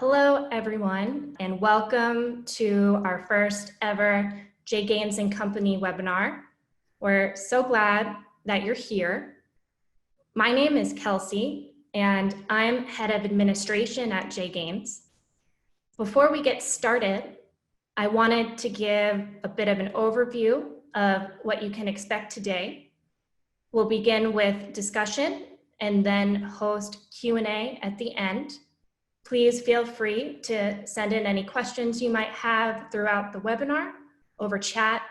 Hello, everyone, and welcome to our first ever J. Gaines and Company webinar. We're so glad that you're here. My name is Kelsey, and I'm Head of Administration at J. Gaines. Before we get started, I wanted to give a bit of an overview of what you can expect today. We'll begin with discussion and then host Q&A at the end. Please feel free to send in any questions you might have throughout the webinar over chat,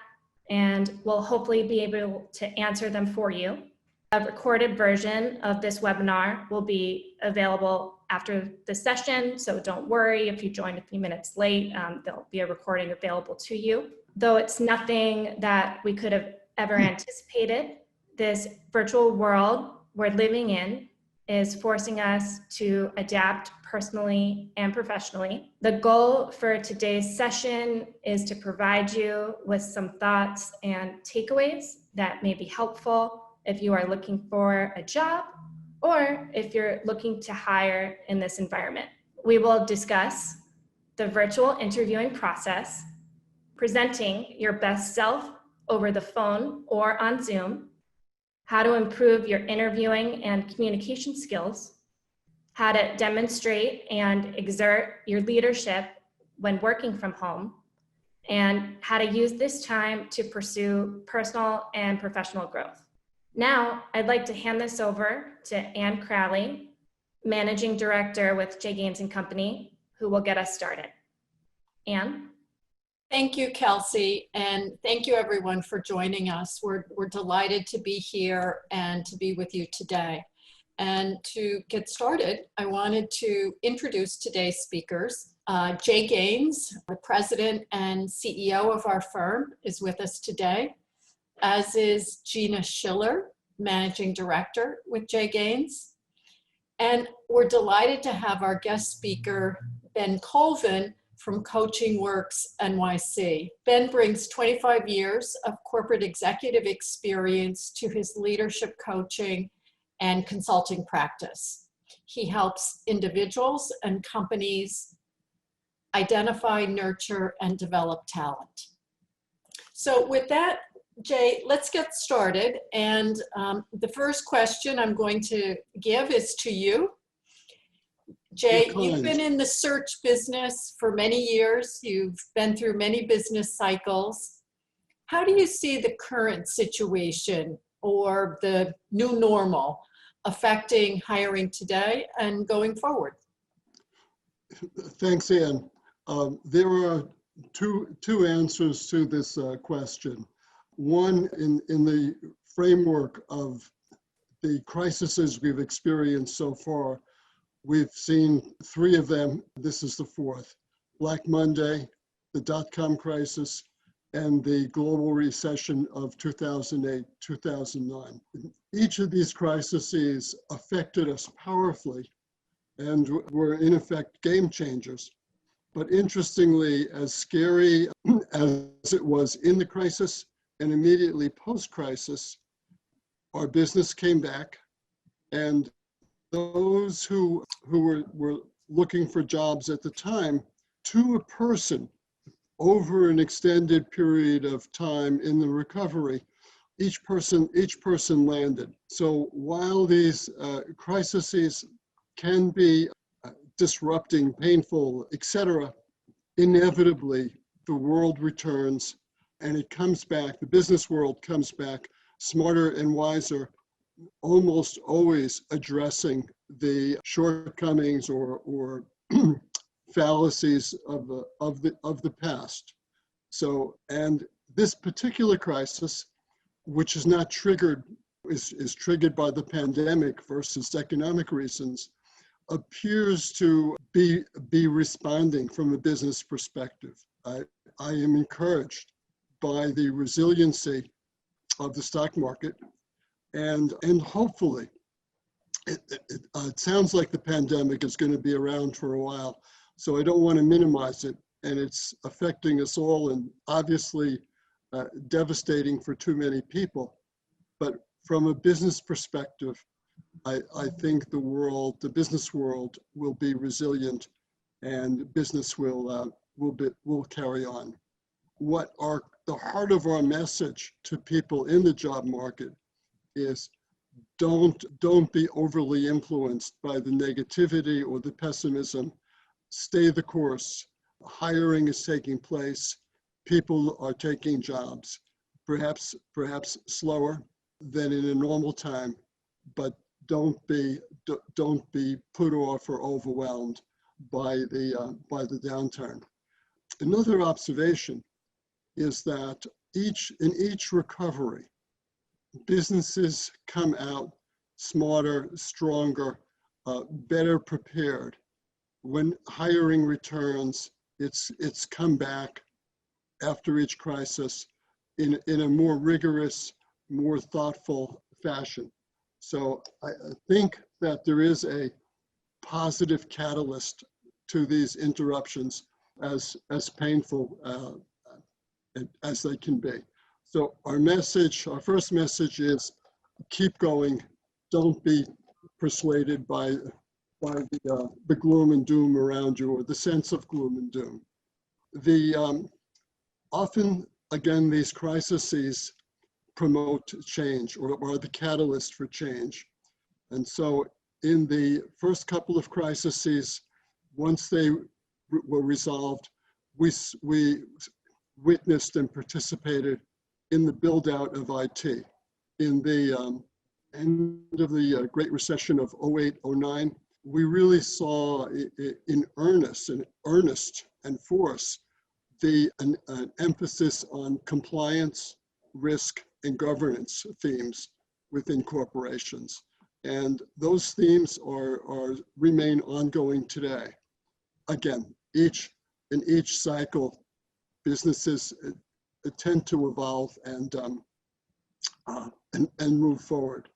and we'll hopefully be able to answer them for you. A recorded version of this webinar will be available after the session, so don't worry if you joined a few minutes late, there'll be a recording available to you. Though it's nothing that we could have ever anticipated, this virtual world we're living in is forcing us to adapt personally and professionally. The goal for today's session is to provide you with some thoughts and takeaways that may be helpful if you are looking for a job or if you're looking to hire in this environment. We will discuss the virtual interviewing process, presenting your best self over the phone or on Zoom, how to improve your interviewing and communication skills, how to demonstrate and exert your leadership when working from home, and how to use this time to pursue personal and professional growth. Now, I'd like to hand this over to Ann Crowley, Managing Director with J. Gaines and Company, who will get us started. Ann? Thank you, Kelsey, and thank you everyone for joining us. We're delighted to be here and to be with you today. And to get started, I wanted to introduce today's speakers. J. Gaines, the president and CEO of our firm, is with us today, as is Gina Schiller, managing director with J. Gaines. And we're delighted to have our guest speaker, Ben Colvin, from Coaching Works NYC. Ben brings 25 years of corporate executive experience to his leadership coaching and consulting practice. He helps individuals and companies identify, nurture, and develop talent. So with that, Jay, let's get started. And the first question I'm going to give is to you. Jay, you've been in the search business for many years. You've been through many business cycles. How do you see the current situation or the new normal affecting hiring today and going forward? Thanks, Ann. There are two answers to this question. One, in the framework of the crises we've experienced so far, we've seen three of them. This is the fourth: Black Monday, the dot-com crisis, and the global recession of 2008, 2009. Each of these crises affected us powerfully and were in effect game changers. But interestingly, as scary as it was in the crisis and immediately post-crisis, our business came back, and those who were looking for jobs at the time, to a person, over an extended period of time in the recovery, each person landed. So while these crises can be disrupting, painful, etc., inevitably the world returns and it comes back, the business world comes back smarter and wiser, almost always addressing the shortcomings or fallacies of the past. So, and this particular crisis, which is not triggered, is triggered by the pandemic versus economic reasons, appears to be responding from a business perspective. I am encouraged by the resiliency of the stock market, and hopefully, it sounds like the pandemic is going to be around for a while, so I don't want to minimize it, and it's affecting us all and obviously devastating for too many people. But from a business perspective, I think the business world will be resilient and business will carry on. The heart of our message to people in the job market is don't be overly influenced by the negativity or the pessimism. Stay the course. Hiring is taking place. People are taking jobs, perhaps slower than in a normal time, but don't be put off or overwhelmed by the downturn. Another observation is that in each recovery, businesses come out smarter, stronger, better prepared. When hiring returns, it's come back after each crisis in a more rigorous, more thoughtful fashion. So I think that there is a positive catalyst to these interruptions, as painful as they can be. So our first message is keep going. Don't be persuaded by the gloom and doom around you, or the sense of gloom and doom. Often, again, these crises promote change, or are the catalyst for change. And so in the first couple of crises, once they were resolved, we witnessed and participated in the build out of IT. In the end of the Great Recession of 08-09, we really saw in earnest and force an emphasis on compliance, risk, and governance themes within corporations. And those themes remain ongoing today. Again, in each cycle, businesses tend to evolve and move forward.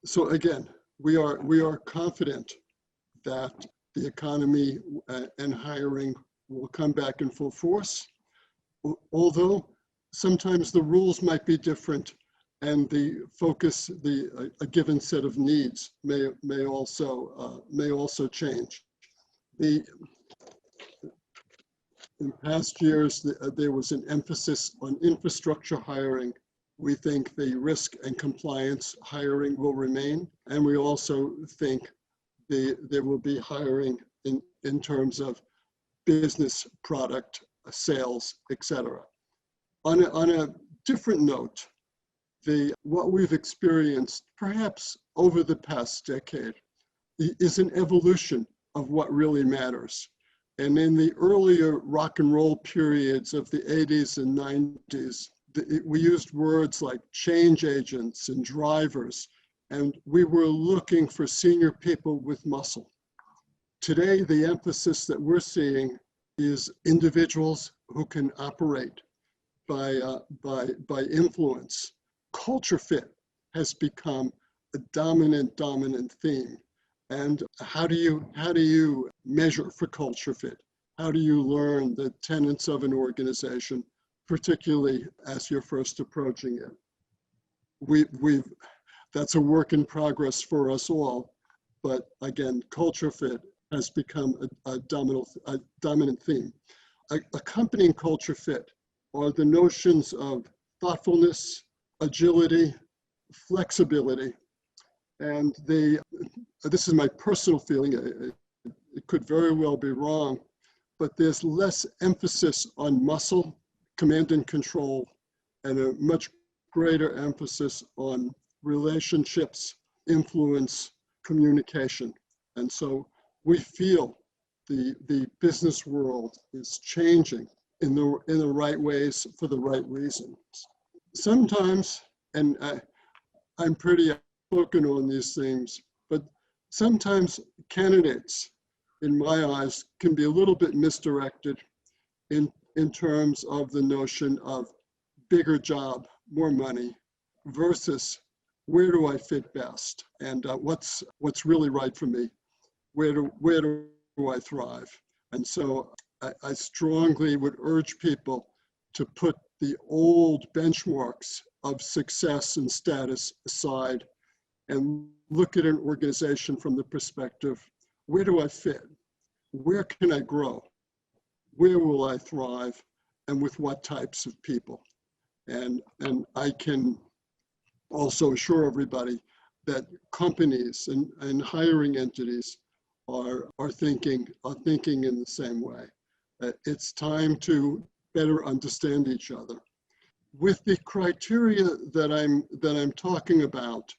So again, we are confident that the economy and hiring will come back in full force, although sometimes the rules might be different and the focus, a given set of needs may also change. In past years, there was an emphasis on infrastructure hiring. We think the risk and compliance hiring will remain, and we also think there will be hiring in terms of business product sales, etc. On a different note, what we've experienced perhaps over the past decade is an evolution of what really matters. And in the earlier rock and roll periods of the 80s and 90s, we used words like change agents and drivers, and we were looking for senior people with muscle. Today, the emphasis that we're seeing is individuals who can operate by influence. Culture fit has become a dominant theme. And how do you measure for culture fit? How do you learn the tenets of an organization, particularly as you're first approaching it? That's a work in progress for us all, but again, culture fit has become a dominant theme. Accompanying culture fit are the notions of thoughtfulness, agility, flexibility, and this is my personal feeling, it could very well be wrong, but there's less emphasis on muscle, command and control, and a much greater emphasis on relationships, influence, communication. And so we feel the business world is changing in the right ways for the right reasons. Sometimes, and I'm pretty outspoken on these things, but sometimes candidates, in my eyes, can be a little bit misdirected in terms of the notion of bigger job, more money, versus where do I fit best, and what's really right for me, where do I thrive. And so I strongly would urge people to put the old benchmarks of success and status aside and look at an organization from the perspective where do I fit? Where can I grow? Where will I thrive? And with what types of people? And I can also assure everybody that companies and hiring entities are thinking in the same way. It's time to better understand each other. With the criteria that I'm talking about,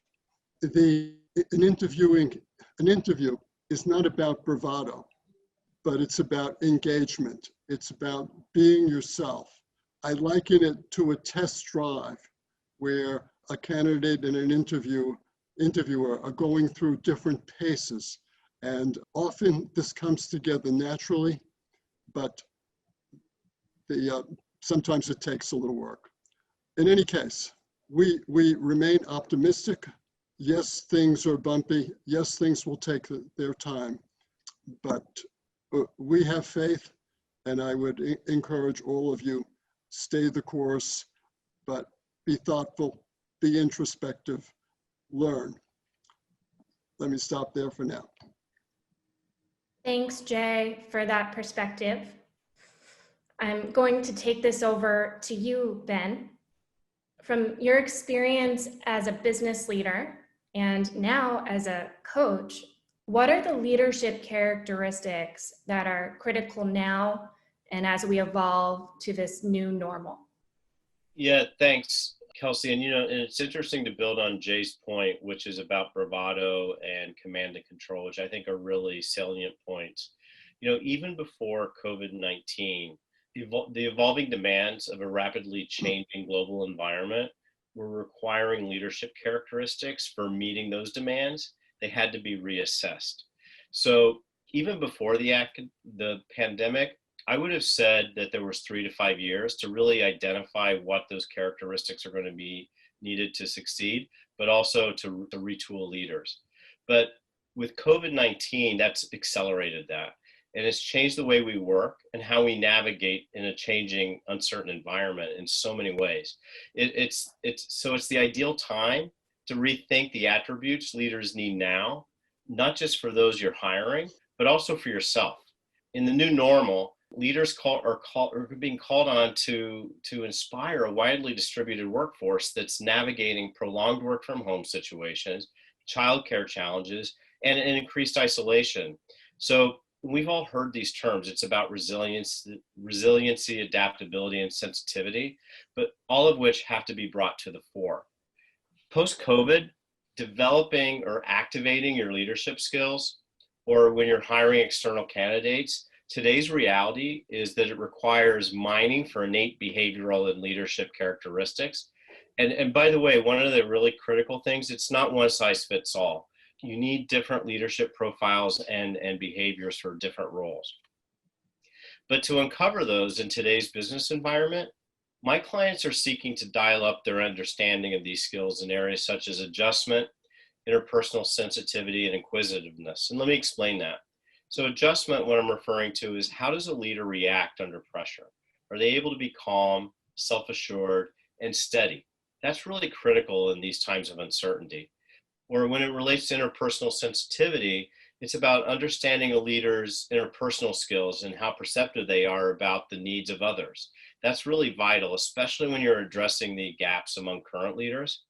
an interview is not about bravado, but it's about engagement. It's about being yourself. I liken it to a test drive where a candidate and an interviewer are going through different paces. And often this comes together naturally, but sometimes it takes a little work. In any case, we remain optimistic. Yes, things are bumpy. Yes, things will take their time, but we have faith, and I would encourage all of you, stay the course, but be thoughtful, be introspective, learn. Let me stop there for now. Thanks, Jay, for that perspective. I'm going to take this over to you, Ben. From your experience as a business leader and now as a coach, what are the leadership characteristics that are critical now and as we evolve to this new normal? Yeah, thanks, Kelsey. And, and it's interesting to build on Jay's point, which is about bravado and command and control, which I think are really salient points. Even before COVID-19, the evolving demands of a rapidly changing global environment were requiring leadership characteristics for meeting those demands. They had to be reassessed. So even before the pandemic, I would have said that there was 3 to 5 years to really identify what those characteristics are going to be needed to succeed, but also to retool leaders. But with COVID-19, that's accelerated that. And it's changed the way we work and how we navigate in a changing, uncertain environment in so many ways. It's the ideal time to rethink the attributes leaders need now, not just for those you're hiring, but also for yourself. In the new normal, leaders are being called on to inspire a widely distributed workforce that's navigating prolonged work from home situations, childcare challenges, and increased isolation. So we've all heard these terms. It's about resiliency, adaptability, and sensitivity, but all of which have to be brought to the fore. Post-COVID, developing or activating your leadership skills, or when you're hiring external candidates, today's reality is that it requires mining for innate behavioral and leadership characteristics. And by the way, one of the really critical things, it's not one size fits all. You need different leadership profiles and behaviors for different roles. But to uncover those in today's business environment, my clients are seeking to dial up their understanding of these skills in areas such as adjustment, interpersonal sensitivity, and inquisitiveness. And let me explain that. So adjustment, what I'm referring to is, how does a leader react under pressure? Are they able to be calm, self-assured, and steady? That's really critical in these times of uncertainty. Or when it relates to interpersonal sensitivity, it's about understanding a leader's interpersonal skills and how perceptive they are about the needs of others. That's really vital, especially when you're addressing the gaps among current leaders.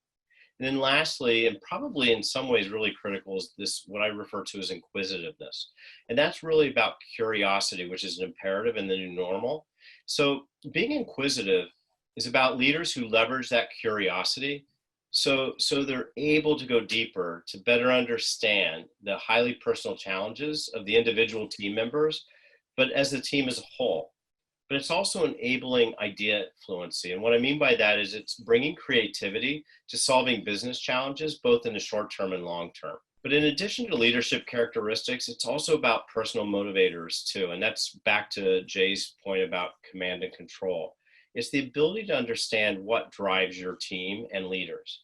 And then lastly, and probably in some ways really critical, is this, what I refer to as inquisitiveness. And that's really about curiosity, which is an imperative in the new normal. So being inquisitive is about leaders who leverage that curiosity so they're able to go deeper, to better understand the highly personal challenges of the individual team members, but as the team as a whole. But it's also enabling idea fluency. And what I mean by that is it's bringing creativity to solving business challenges, both in the short term and long term. But in addition to leadership characteristics, it's also about personal motivators too. And that's back to Jay's point about command and control. It's the ability to understand what drives your team and leaders.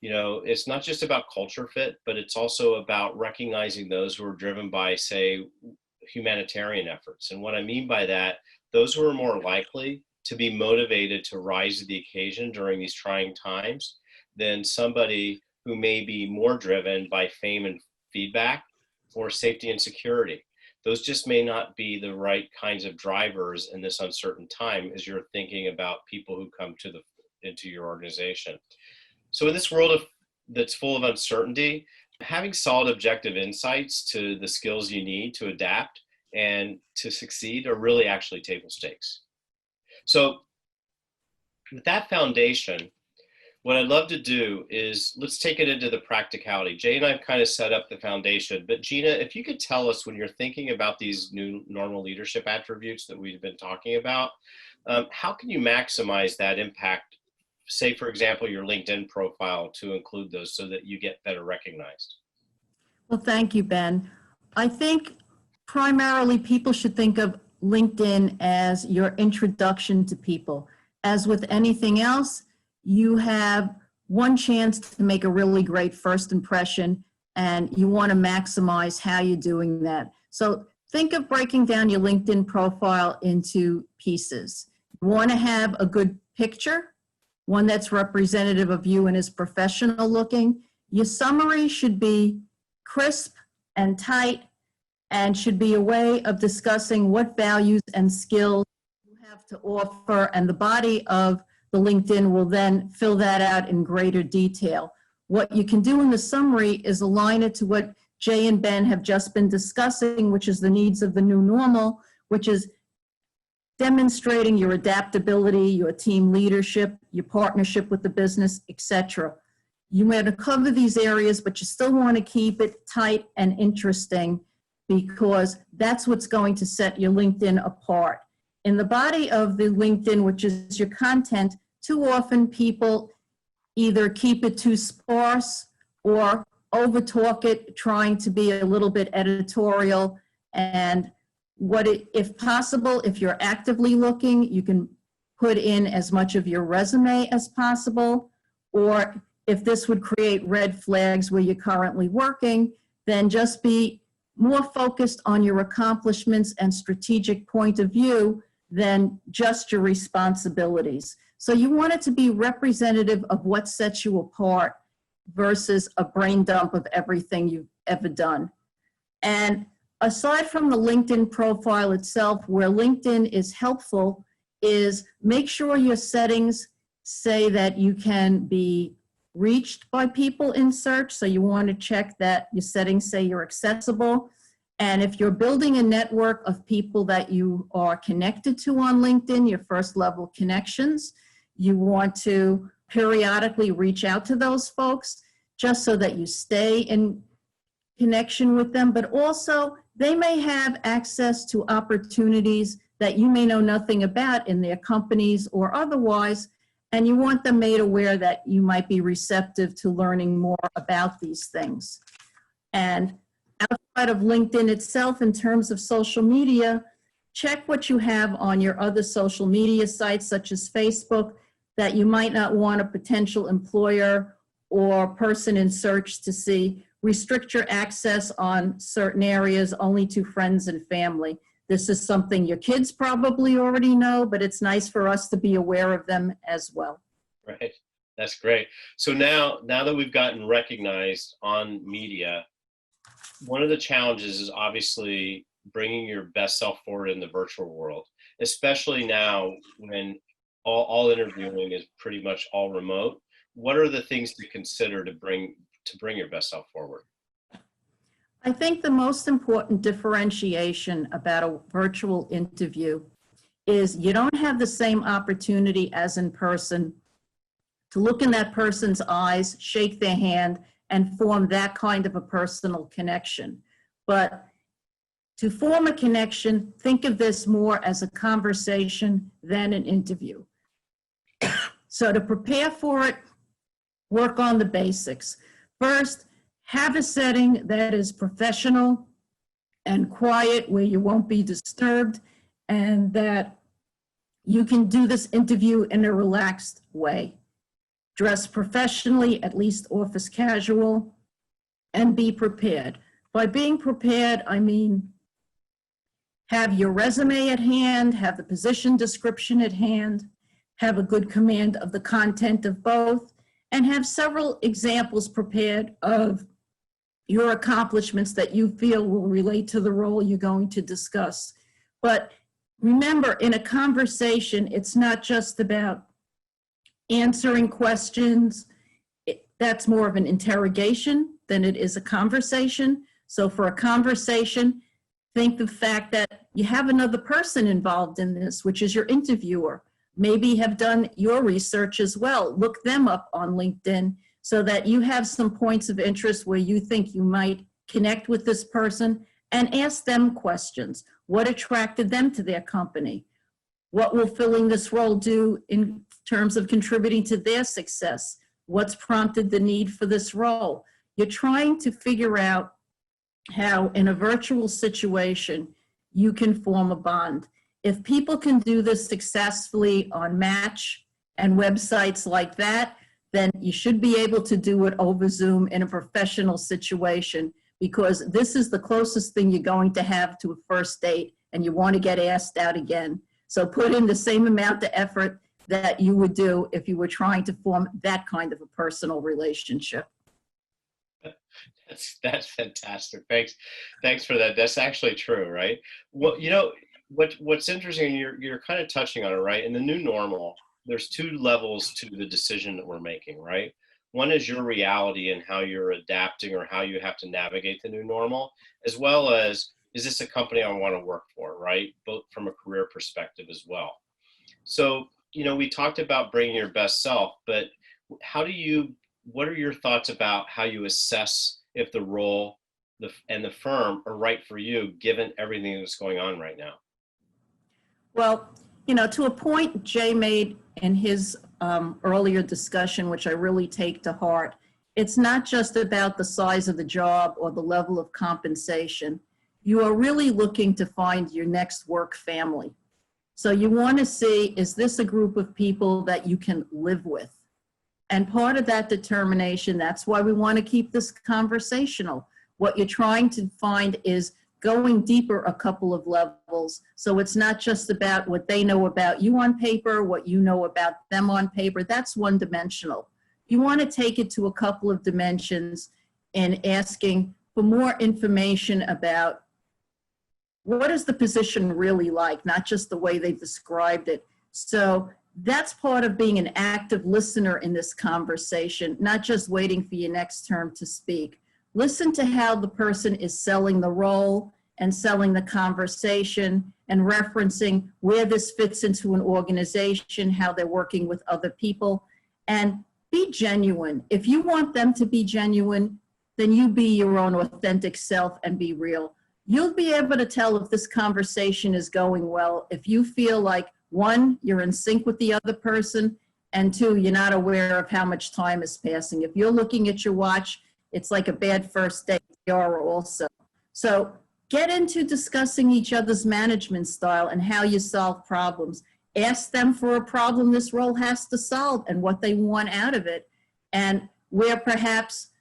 It's not just about culture fit, but it's also about recognizing those who are driven by, say, humanitarian efforts. And what I mean by that, those who are more likely to be motivated to rise to the occasion during these trying times than somebody who may be more driven by fame and feedback or safety and security. Those just may not be the right kinds of drivers in this uncertain time as you're thinking about people who come into your organization. So in this world that's full of uncertainty, having solid objective insights to the skills you need to adapt and to succeed are really actually table stakes. So with that foundation, what I'd love to do is let's take it into the practicality. Jay and I have kind of set up the foundation, but Gina, if you could tell us when you're thinking about these new normal leadership attributes that we've been talking about, how can you maximize that impact? Say, for example, your LinkedIn profile to include those so that you get better recognized. Well, thank you, Ben. I think primarily people should think of LinkedIn as your introduction to people. As with anything else, you have one chance to make a really great first impression, and you want to maximize how you're doing that. So think of breaking down your LinkedIn profile into pieces. You want to have a good picture, one that's representative of you and is professional looking. Your summary should be crisp and tight and should be a way of discussing what values and skills you have to offer, and the body of the LinkedIn will then fill that out in greater detail. What you can do in the summary is align it to what Jay and Ben have just been discussing, which is the needs of the new normal, which is demonstrating your adaptability, your team leadership, your partnership with the business, etc. You want to cover these areas, but you still want to keep it tight and interesting because that's what's going to set your LinkedIn apart. In the body of the LinkedIn, which is your content, too often people either keep it too sparse or overtalk it, trying to be a little bit editorial. And if possible, if you're actively looking, you can put in as much of your resume as possible. Or if this would create red flags where you're currently working, then just be more focused on your accomplishments and strategic point of view than just your responsibilities. So you want it to be representative of what sets you apart versus a brain dump of everything you've ever done. And aside from the LinkedIn profile itself, where LinkedIn is helpful is make sure your settings say that you can be reached by people in search. So you want to check that your settings say you're accessible. And if you're building a network of people that you are connected to on LinkedIn, your first level connections, you want to periodically reach out to those folks just so that you stay in connection with them, but also they may have access to opportunities that you may know nothing about in their companies or otherwise, and you want them made aware that you might be receptive to learning more about these things. And outside of LinkedIn itself, in terms of social media, check what you have on your other social media sites, such as Facebook, that you might not want a potential employer or person in search to see. Restrict your access on certain areas only to friends and family. This is something your kids probably already know, but it's nice for us to be aware of them as well. Right, that's great. So now that we've gotten recognized on media, one of the challenges is obviously bringing your best self forward in the virtual world, especially now when all interviewing is pretty much all remote. What are the things to consider to bring your best self forward? I think the most important differentiation about a virtual interview is you don't have the same opportunity as in person to look in that person's eyes, shake their hand, and form that kind of a personal connection. But to form a connection, think of this more as a conversation than an interview. So to prepare for it, work on the basics. First, have a setting that is professional and quiet where you won't be disturbed and that you can do this interview in a relaxed way. Dress professionally, at least office casual, and be prepared. By being prepared, I mean have your resume at hand, have the position description at hand, have a good command of the content of both, and have several examples prepared of your accomplishments that you feel will relate to the role you're going to discuss. But remember, in a conversation, it's not just about answering questions. That's more of an interrogation than it is a conversation. So for a conversation, think the fact that you have another person involved in this, which is your interviewer. Maybe have done your research as well. Look them up on LinkedIn so that you have some points of interest where you think you might connect with this person, and ask them questions. What attracted them to their company? What will filling this role do in terms of contributing to their success? What's prompted the need for this role? You're trying to figure out how, in a virtual situation, you can form a bond. If people can do this successfully on Match and websites like that, then you should be able to do it over Zoom in a professional situation, because this is the closest thing you're going to have to a first date, and you want to get asked out again. So put in the same amount of effort that you would do if you were trying to form that kind of a personal relationship. That's fantastic. Thanks for that. That's actually true, right? Well, what's interesting, you're kind of touching on it, right? In the new normal, there's two levels to the decision that we're making, right? One is your reality and how you're adapting or how you have to navigate the new normal, as well as, is this a company I want to work for, right? Both from a career perspective as well. So, we talked about bringing your best self, but what are your thoughts about how you assess if the role and the firm are right for you, given everything that's going on right now? Well, to a point Jay made in his earlier discussion, which I really take to heart, it's not just about the size of the job or the level of compensation. You are really looking to find your next work family. So you want to see, is this a group of people that you can live with? And part of that determination, that's why we want to keep this conversational. What you're trying to find is going deeper a couple of levels. So it's not just about what they know about you on paper, what you know about them on paper. That's one dimensional. You want to take it to a couple of dimensions and asking for more information about what is the position really like, not just the way they've described it. So that's part of being an active listener in this conversation, not just waiting for your next term to speak. Listen to how the person is selling the role and selling the conversation and referencing where this fits into an organization, how they're working with other people, and be genuine. If you want them to be genuine, then you be your own authentic self and be real. You'll be able to tell if this conversation is going well, if you feel like, one, you're in sync with the other person, and two, you're not aware of how much time is passing. If you're looking at your watch, it's like a bad first date. You are also. So get into discussing each other's management style and how you solve problems. Ask them for a problem this role has to solve and what they want out of it. And where perhaps,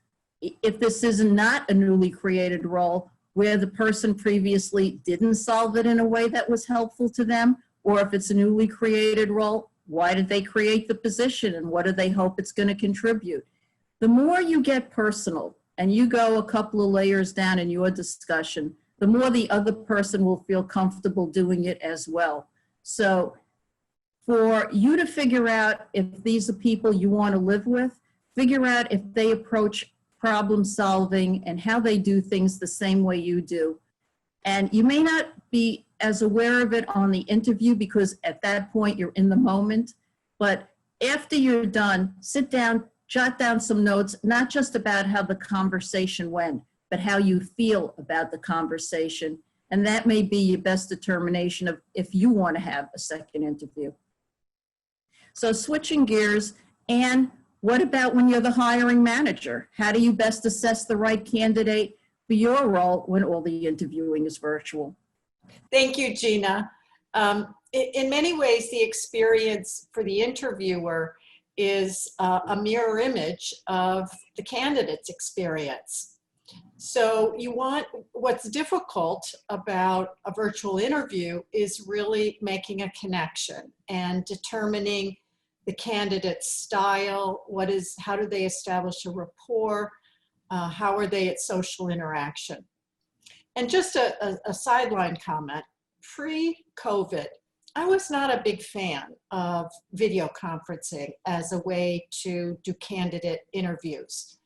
if this is not a newly created role, where the person previously didn't solve it in a way that was helpful to them, or if it's a newly created role, why did they create the position and what do they hope it's going to contribute? The more you get personal and you go a couple of layers down in your discussion, the more the other person will feel comfortable doing it as well. So for you to figure out if these are people you want to live with, figure out if they approach problem solving and how they do things the same way you do. And you may not be as aware of it on the interview because at that point you're in the moment, but after you're done, sit down, jot down some notes, not just about how the conversation went, but how you feel about the conversation. And that may be your best determination of if you want to have a second interview. So switching gears, and what about when you're the hiring manager? How do you best assess the right candidate for your role when all the interviewing is virtual? Thank you, Gina. In many ways, the experience for the interviewer is a mirror image of the candidate's experience. So what's difficult about a virtual interview is really making a connection and determining the candidate's style, how do they establish a rapport, How are they at social interaction? And just a sideline comment, pre-COVID, I was not a big fan of video conferencing as a way to do candidate interviews.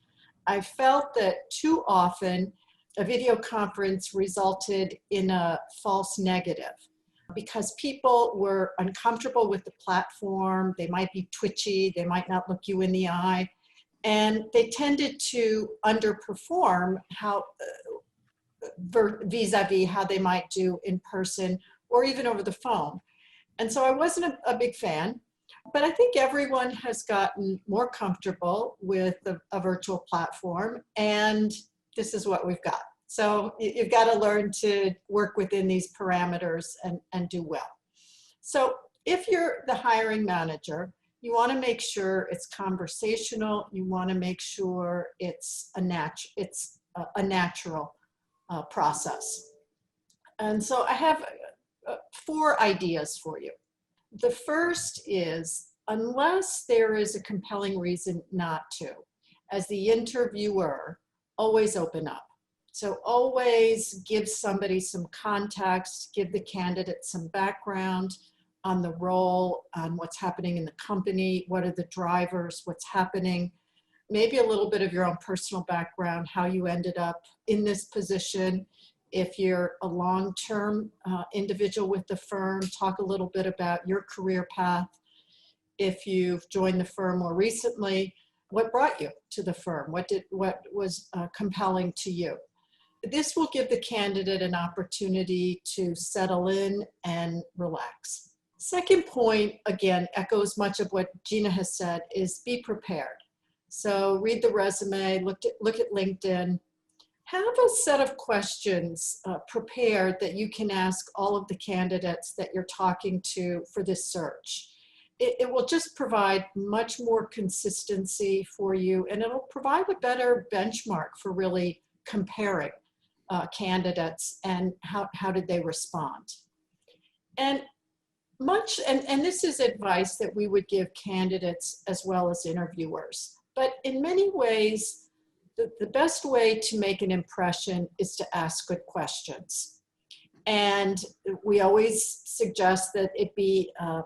I felt that too often a video conference resulted in a false negative because people were uncomfortable with the platform, they might be twitchy, they might not look you in the eye, and they tended to underperform vis-a-vis how they might do in person or even over the phone. And so I wasn't a big fan, but I think everyone has gotten more comfortable with a virtual platform, and this is what we've got. So you've got to learn to work within these parameters and do well. So if you're the hiring manager, you want to make sure it's conversational. You want to make sure it's a natural process. And so I have 4 ideas for you. The first is, unless there is a compelling reason not to, as the interviewer, always open up. So always give somebody some context, give the candidate some background on the role, on what's happening in the company, what are the drivers, what's happening, maybe a little bit of your own personal background, how you ended up in this position. If you're a long-term individual with the firm, talk a little bit about your career path. If you've joined the firm more recently, what brought you to the firm? What was compelling to you? This will give the candidate an opportunity to settle in and relax. Second point, again, echoes much of what Gina has said, is be prepared. So read the resume, look at LinkedIn. Have a set of questions prepared that you can ask all of the candidates that you're talking to for this search. It will just provide much more consistency for you, and it'll provide a better benchmark for really comparing candidates and how did they respond. And this is advice that we would give candidates as well as interviewers. But in many ways, the best way to make an impression is to ask good questions. And we always suggest that it be a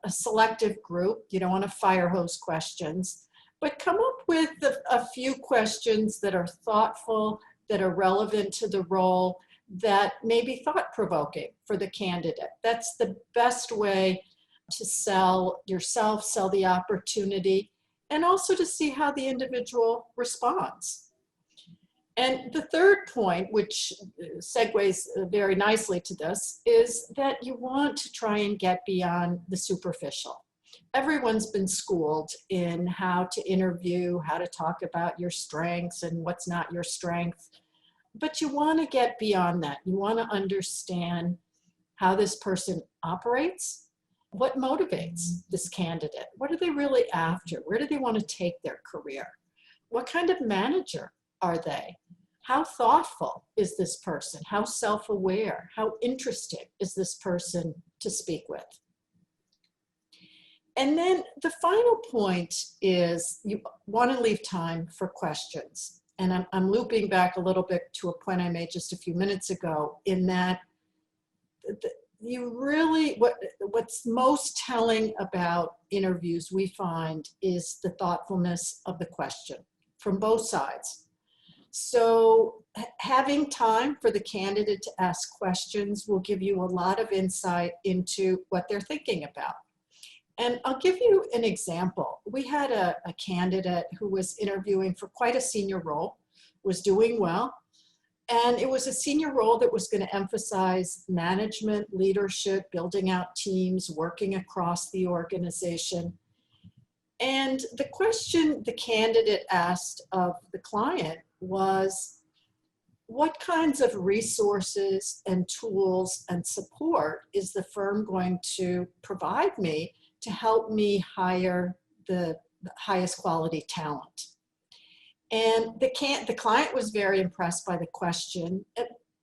selective group. You don't want to fire hose questions, but come up with a few questions that are thoughtful, that are relevant to the role, that may be thought-provoking for the candidate. That's the best way to sell yourself, sell the opportunity, and also to see how the individual responds. And the third point, which segues very nicely to this, is that you want to try and get beyond the superficial. Everyone's been schooled in how to interview, how to talk about your strengths and what's not your strength. But you want to get beyond that. You want to understand how this person operates, what motivates this candidate, what are they really after, where do they want to take their career, what kind of manager are they, how thoughtful is this person, how self-aware, how interesting is this person to speak with. And then the final point is you want to leave time for questions. And I'm looping back a little bit to a point I made just a few minutes ago, in that you really, what's most telling about interviews, we find, is the thoughtfulness of the question from both sides. So having time for the candidate to ask questions will give you a lot of insight into what they're thinking about. And I'll give you an example. We had a candidate who was interviewing for quite a senior role, was doing well, and it was a senior role that was going to emphasize management, leadership, building out teams, working across the organization. And the question the candidate asked of the client was, what kinds of resources and tools and support is the firm going to provide me to help me hire the highest quality talent? And the client was very impressed by the question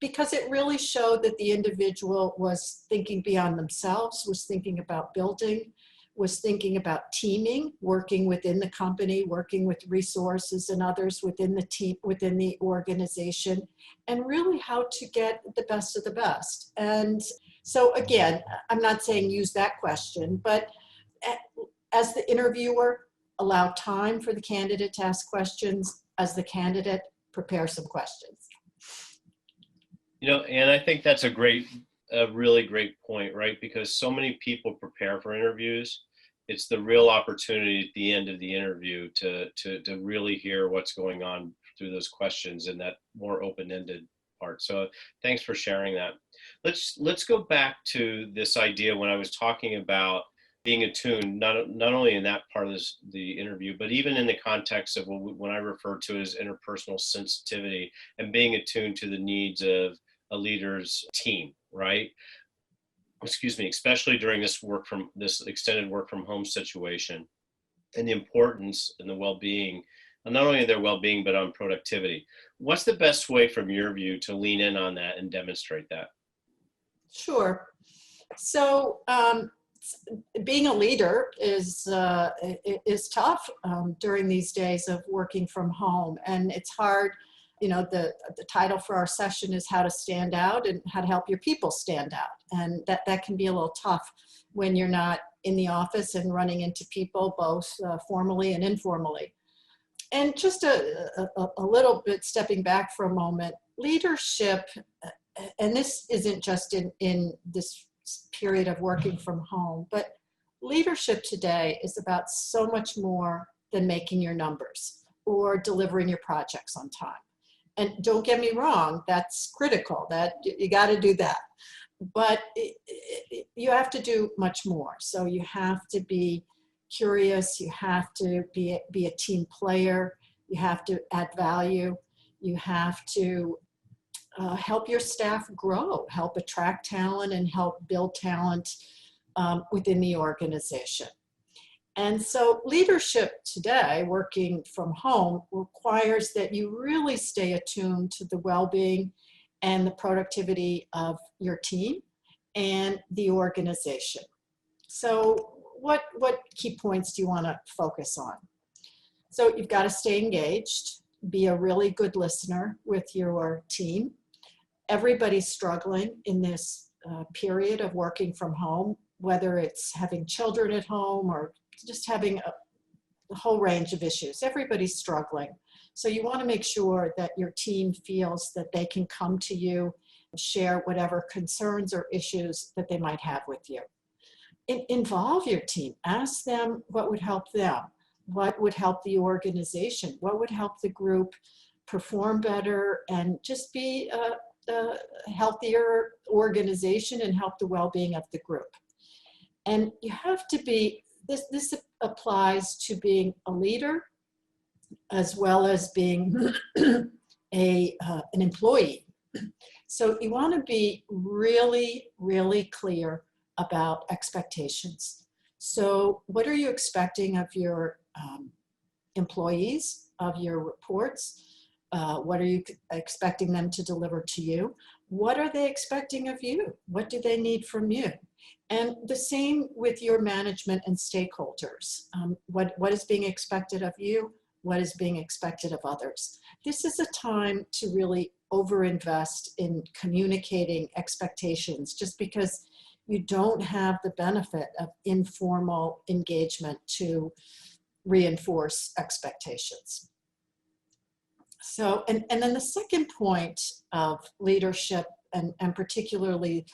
because it really showed that the individual was thinking beyond themselves, was thinking about building, was thinking about teaming, working within the company, working with resources and others within the team, within the organization, and really how to get the best of the best. And so again, I'm not saying use that question, but as the interviewer, allow time for the candidate to ask questions. As the candidate, prepare some questions. And I think that's a really great point, right? Because so many people prepare for interviews. It's the real opportunity at the end of the interview to really hear what's going on through those questions and that more open-ended part. So thanks for sharing that. Let's go back to this idea when I was talking about being attuned, not only in that part of the interview, but even in the context of when I refer to as interpersonal sensitivity and being attuned to the needs of a leader's team, right? Excuse me, especially during this extended work from home situation, and the importance and the well-being, and not only their well-being, but on productivity. What's the best way from your view to lean in on that and demonstrate that? Sure. So being a leader is tough during these days of working from home, and it's hard. The title for our session is how to stand out and how to help your people stand out. And that can be a little tough when you're not in the office and running into people both formally and informally. And just a little bit stepping back for a moment, leadership, and this isn't just in this period of working from home, but leadership today is about so much more than making your numbers or delivering your projects on time. And don't get me wrong, that's critical, that you got to do that. But you have to do much more. So you have to be curious, you have to be a team player, you have to add value, you have to help your staff grow, help attract talent and help build talent within the organization. And so leadership today, working from home, requires that you really stay attuned to the well-being and the productivity of your team and the organization. So what key points do you want to focus on? So you've got to stay engaged, be a really good listener with your team. Everybody's struggling in this period of working from home, whether it's having children at home or just having a whole range of issues. Everybody's struggling. So you want to make sure that your team feels that they can come to you and share whatever concerns or issues that they might have with you. Involve your team. Ask them what would help them, what would help the organization, what would help the group perform better and just be a healthier organization and help the well-being of the group. And you have to be, this applies to being a leader as well as being an employee. So you want to be really, really clear about expectations. So what are you expecting of your employees, of your reports? What are you expecting them to deliver to you? What are they expecting of you? What do they need from you? And the same with your management and stakeholders. What is being expected of you? What is being expected of others? This is a time to really overinvest in communicating expectations, just because you don't have the benefit of informal engagement to reinforce expectations. So, and then the second point of leadership, and particularly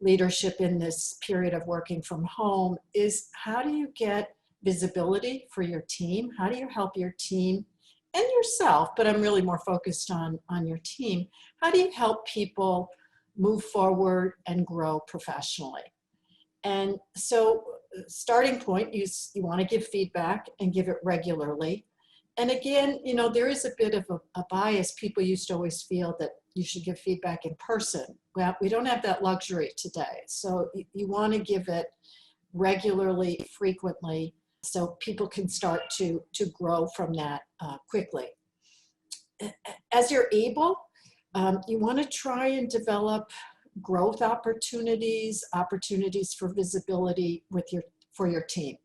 leadership in this period of working from home, is how do you get visibility for your team? How do you help your team and yourself, but I'm really more focused on your team. How do you help people move forward and grow professionally? And so starting point, you want to give feedback and give it regularly. And again, you know, there is a bit of a bias. People used to always feel that you should give feedback in person. Well, we don't have that luxury today. So you want to give it regularly, frequently, so people can start to grow from that quickly. As you're able, you want to try and develop growth opportunities for visibility for your team.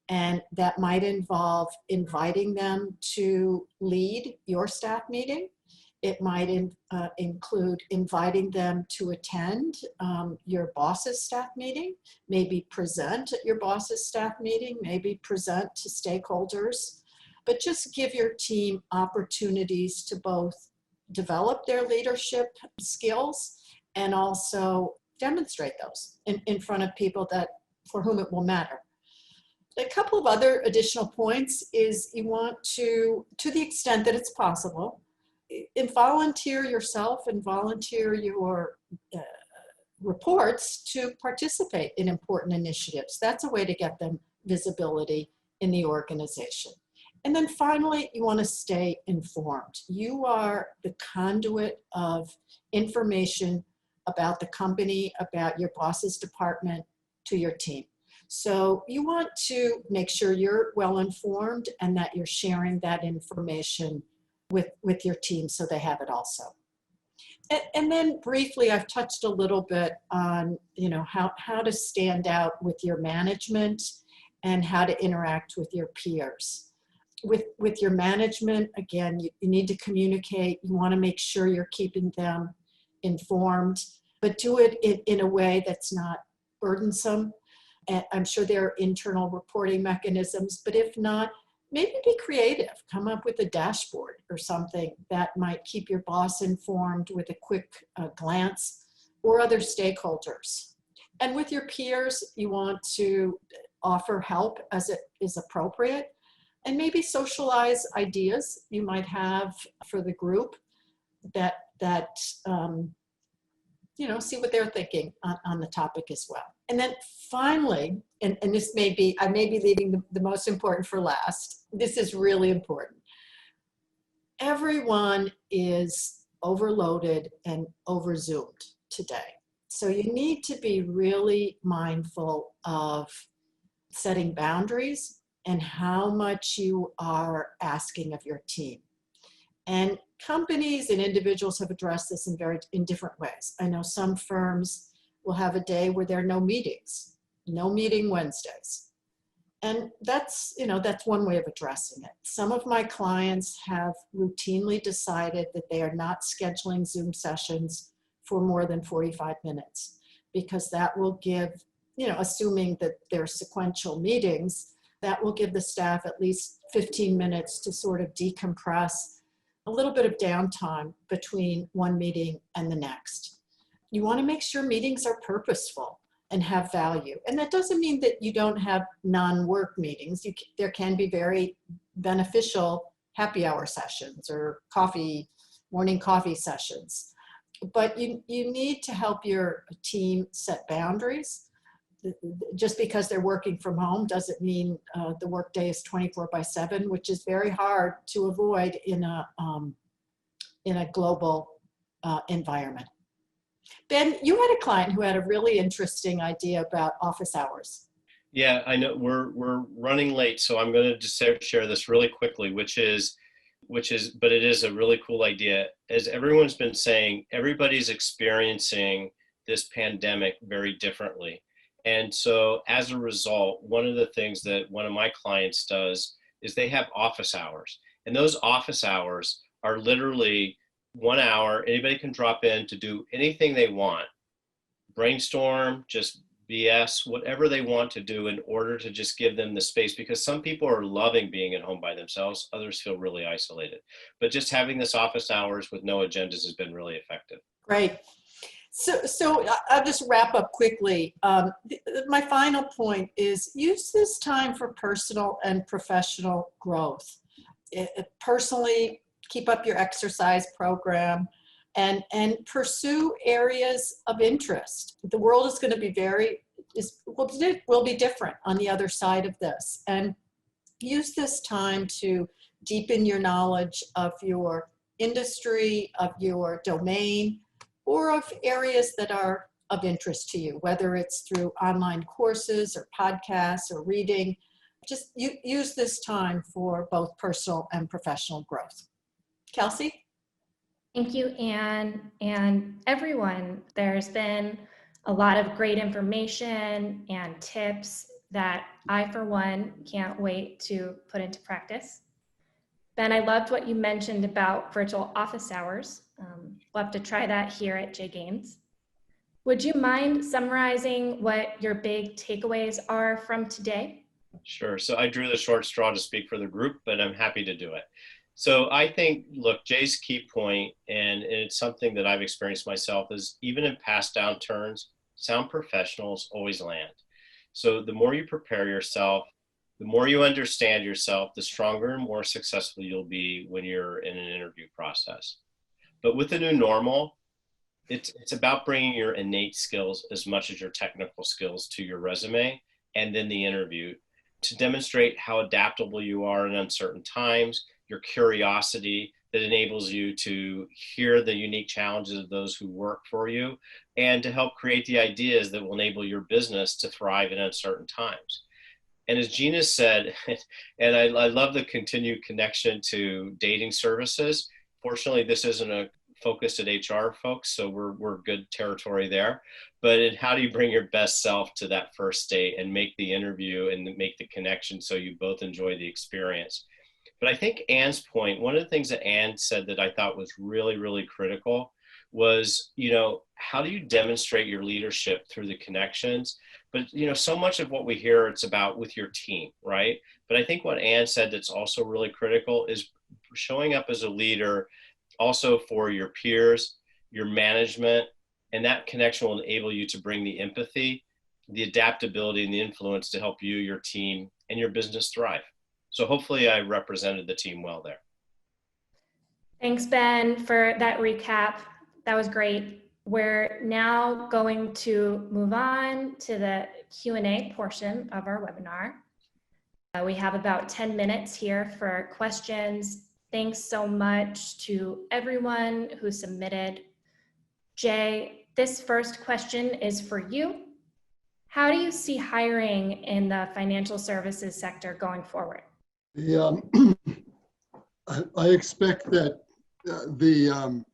And that might involve inviting them to lead your staff meeting. It might include inviting them to attend your boss's staff meeting, maybe present at your boss's staff meeting, maybe present to stakeholders, but just give your team opportunities to both develop their leadership skills and also demonstrate those in front of people for whom it will matter. A couple of other additional points is you want to the extent that it's possible, volunteer yourself and volunteer your reports to participate in important initiatives. That's a way to get them visibility in the organization. And then finally, you want to stay informed. You are the conduit of information about the company, about your boss's department to your team. So you want to make sure you're well informed and that you're sharing that information with your team so they have it also. And then briefly, I've touched a little bit on, how to stand out with your management and how to interact with your peers. With your management, again, you need to communicate. You want to make sure you're keeping them informed, but do it in a way that's not burdensome. And I'm sure there are internal reporting mechanisms, but if not, maybe be creative. Come up with a dashboard or something that might keep your boss informed with a quick glance, or other stakeholders. And with your peers, you want to offer help as it is appropriate, and maybe socialize ideas you might have for the group that see what they're thinking on the topic as well. And then finally, and this I may be leaving the most important for last. This is really important. Everyone is overloaded and over-Zoomed today. So you need to be really mindful of setting boundaries and how much you are asking of your team. And companies and individuals have addressed this in different ways. I know some firms will have a day where there are no meetings, no meeting Wednesdays. And that's one way of addressing it. Some of my clients have routinely decided that they are not scheduling Zoom sessions for more than 45 minutes, because that will give, assuming that they're sequential meetings, that will give the staff at least 15 minutes to sort of decompress, a little bit of downtime between one meeting and the next. You want to make sure meetings are purposeful and have value. And that doesn't mean that you don't have non-work meetings. There can be very beneficial happy hour sessions or morning coffee sessions. But you need to help your team set boundaries. Just because they're working from home doesn't mean the workday is 24/7, which is very hard to avoid in a global environment. Ben, you had a client who had a really interesting idea about office hours. Yeah, I know we're running late, so I'm going to just share this really quickly, but it is a really cool idea. As everyone's been saying, everybody's experiencing this pandemic very differently. And so as a result, one of the things that one of my clients does is they have office hours. And those office hours are literally 1 hour. Anybody can drop in to do anything they want. Brainstorm, just BS, whatever they want to do in order to just give them the space, because some people are loving being at home by themselves. Others feel really isolated. But just having this office hours with no agendas has been really effective. Great. So I'll just wrap up quickly. My final point is use this time for personal and professional growth. Personally, keep up your exercise program and pursue areas of interest. The world is going to be will be different on the other side of this. And use this time to deepen your knowledge of your industry, of your domain, or of areas that are of interest to you, whether it's through online courses or podcasts or reading. Just use this time for both personal and professional growth. Kelsey? Thank you, Anne, and everyone. There's been a lot of great information and tips that I, for one, can't wait to put into practice. Ben, I loved what you mentioned about virtual office hours. We'll have to try that here at J Gaines. Would you mind summarizing what your big takeaways are from today? Sure. So I drew the short straw to speak for the group, but I'm happy to do it. So I think, look, Jay's key point, and it's something that I've experienced myself, is even in past downturns, sound professionals always land. So the more you prepare yourself, the more you understand yourself, the stronger and more successful you'll be when you're in an interview process. But with the new normal, it's about bringing your innate skills as much as your technical skills to your resume and then the interview to demonstrate how adaptable you are in uncertain times, your curiosity that enables you to hear the unique challenges of those who work for you, and to help create the ideas that will enable your business to thrive in uncertain times. And as Gina said, and I love the continued connection to dating services. Fortunately, this isn't a focus at HR folks, so we're good territory there. But how do you bring your best self to that first date and make the interview and make the connection so you both enjoy the experience? But I think Anne's point, one of the things that Anne said that I thought was really, really critical was, how do you demonstrate your leadership through the connections? But, so much of what we hear, it's about with your team, right? But I think what Anne said that's also really critical is showing up as a leader also for your peers, your management, and that connection will enable you to bring the empathy, the adaptability, and the influence to help you, your team, and your business thrive. So hopefully I represented the team well there. Thanks, Ben, for that recap. That was great. We're now going to move on to the Q&A portion of our webinar. We have about 10 minutes here for questions. Thanks so much to everyone who submitted. Jay, this first question is for you. How do you see hiring in the financial services sector going forward? I expect that the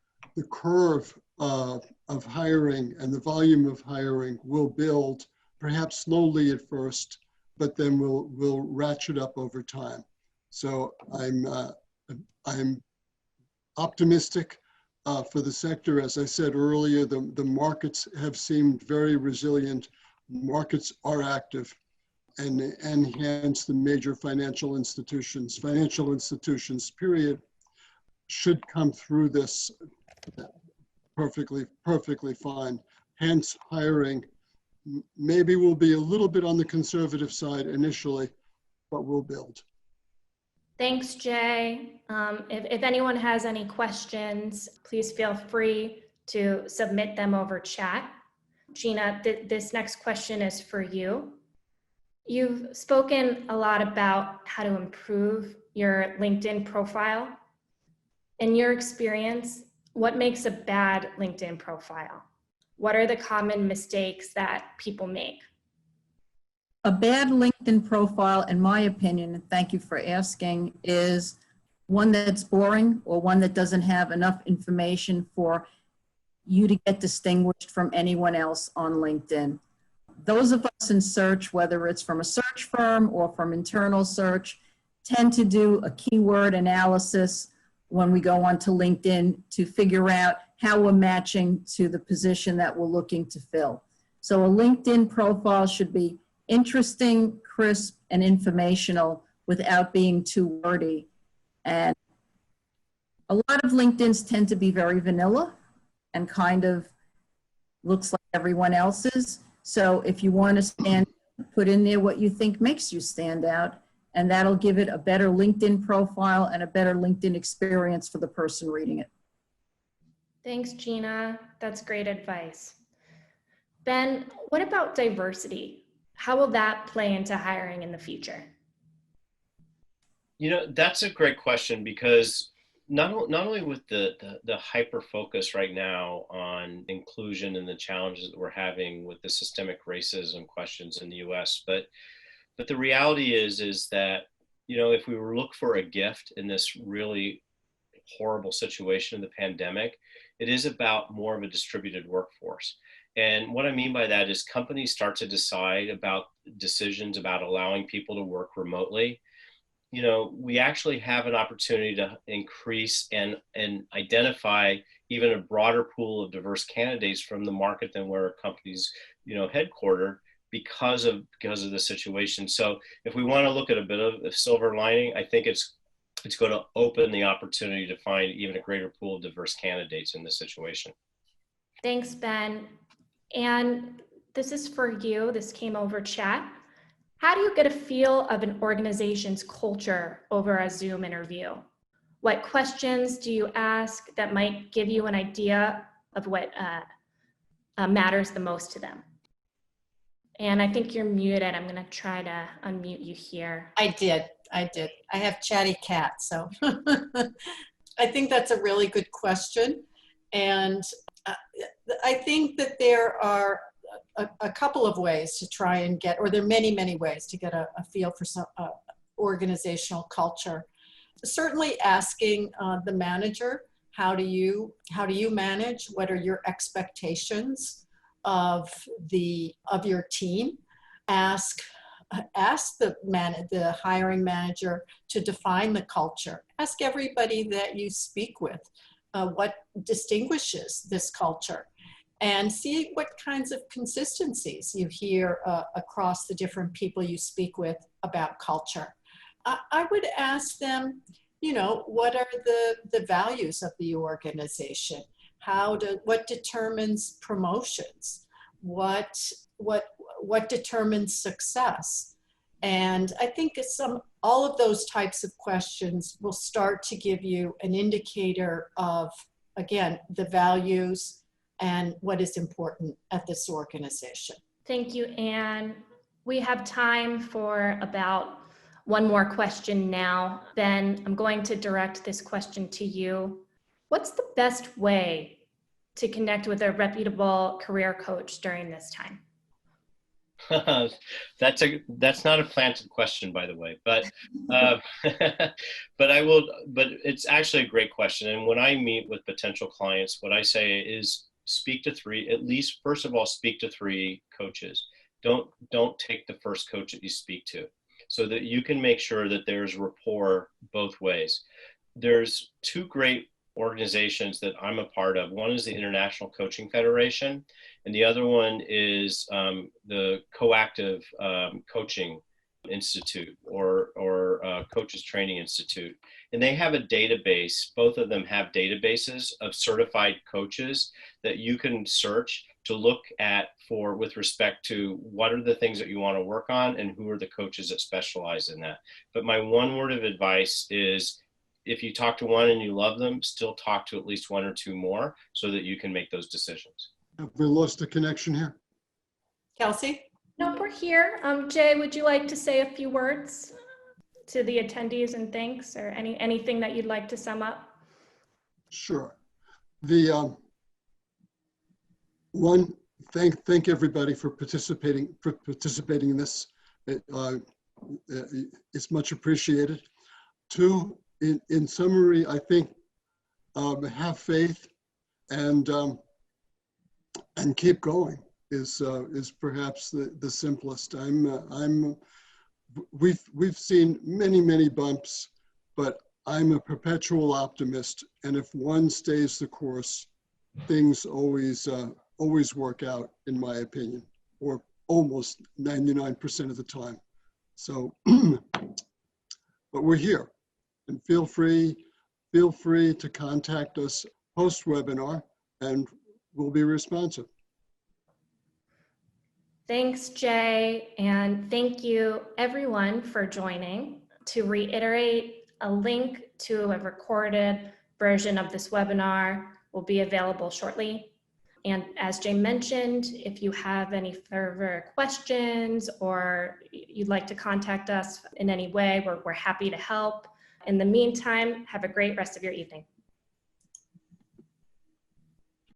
curve of hiring and the volume of hiring will build, perhaps slowly at first, but then will ratchet up over time. So I'm optimistic for the sector. As I said earlier, the markets have seemed very resilient. Markets are active, and hence the major financial institutions, period, should come through this perfectly fine. Hence, hiring maybe will be a little bit on the conservative side initially, but we'll build. Thanks, Jay. If anyone has any questions, please feel free to submit them over chat. Gina, this next question is for you. You've spoken a lot about how to improve your LinkedIn profile. In your experience, what makes a bad LinkedIn profile? What are the common mistakes that people make? A bad LinkedIn profile, in my opinion, and thank you for asking, is one that's boring or one that doesn't have enough information for you to get distinguished from anyone else on LinkedIn. Those of us in search, whether it's from a search firm or from internal search, tend to do a keyword analysis when we go onto LinkedIn to figure out how we're matching to the position that we're looking to fill. So a LinkedIn profile should be interesting, crisp, and informational without being too wordy. And a lot of LinkedIns tend to be very vanilla and kind of looks like everyone else's. So if you want to stand, put in there what you think makes you stand out, and that'll give it a better LinkedIn profile and a better LinkedIn experience for the person reading it. Thanks, Gina. That's great advice. Ben, what about diversity? How will that play into hiring in the future? That's a great question, because not only with the hyper focus right now on inclusion and the challenges that we're having with the systemic racism questions in the US, but the reality is that, if we were to look for a gift in this really horrible situation in the pandemic, it is about more of a distributed workforce. And what I mean by that is companies start to decide about decisions about allowing people to work remotely, we actually have an opportunity to increase and identify even a broader pool of diverse candidates from the market than where a company's, headquartered because of the situation. So if we want to look at a bit of a silver lining, I think it's going to open the opportunity to find even a greater pool of diverse candidates in this situation. Thanks, Ben. And this is for you. This came over chat. How do you get a feel of an organization's culture over a Zoom interview? What questions do you ask that might give you an idea of what matters the most to them? And I think you're muted. I'm going to try to unmute you here. I did. I have chatty cat, so I think that's a really good question. And I think that there are a couple of ways to try and get, or there are many, many ways to get a feel for some organizational culture. Certainly asking the manager, how do you manage? What are your expectations of your team? Ask the hiring manager to define the culture. Ask everybody that you speak with what distinguishes this culture, and see what kinds of consistencies you hear across the different people you speak with about culture. I would ask them, what are the values of the organization? What determines promotions? What determines success? And I think all of those types of questions will start to give you an indicator of, again, the values and what is important at this organization. Thank you, Anne. We have time for about one more question now. Ben, I'm going to direct this question to you. What's the best way to connect with a reputable career coach during this time? That's not a planted question, by the way, but but it's actually a great question. And when I meet with potential clients, what I say is speak to first of all, speak to 3 coaches. Don't take the first coach that you speak to, so that you can make sure that there's rapport both ways. There's 2 great organizations that I'm a part of. One is the International Coaching Federation, and the other one is the Coactive Coaching Institute or Coaches Training Institute. And they have a database. Both of them have databases of certified coaches that you can search to look at with respect to what are the things that you want to work on and who are the coaches that specialize in that. But my one word of advice is, if you talk to one and you love them, still talk to at least 1 or 2 more so that you can make those decisions. Have we lost a connection here? Kelsey? No, we're here. Jay, would you like to say a few words to the attendees and thanks, or anything that you'd like to sum up? Sure. Thank everybody for participating in this. It's much appreciated. 2, in summary, I think have faith and keep going is perhaps the simplest. We've seen many bumps, but I'm a perpetual optimist, and if one stays the course, things always work out, in my opinion, or almost 99% of the time. So, but we're here, and feel free to contact us post-webinar, and we'll be responsive. Thanks, Jay, and thank you everyone for joining. To reiterate, a link to a recorded version of this webinar will be available shortly. And as Jay mentioned, if you have any further questions or you'd like to contact us in any way, we're happy to help. In the meantime, have a great rest of your evening.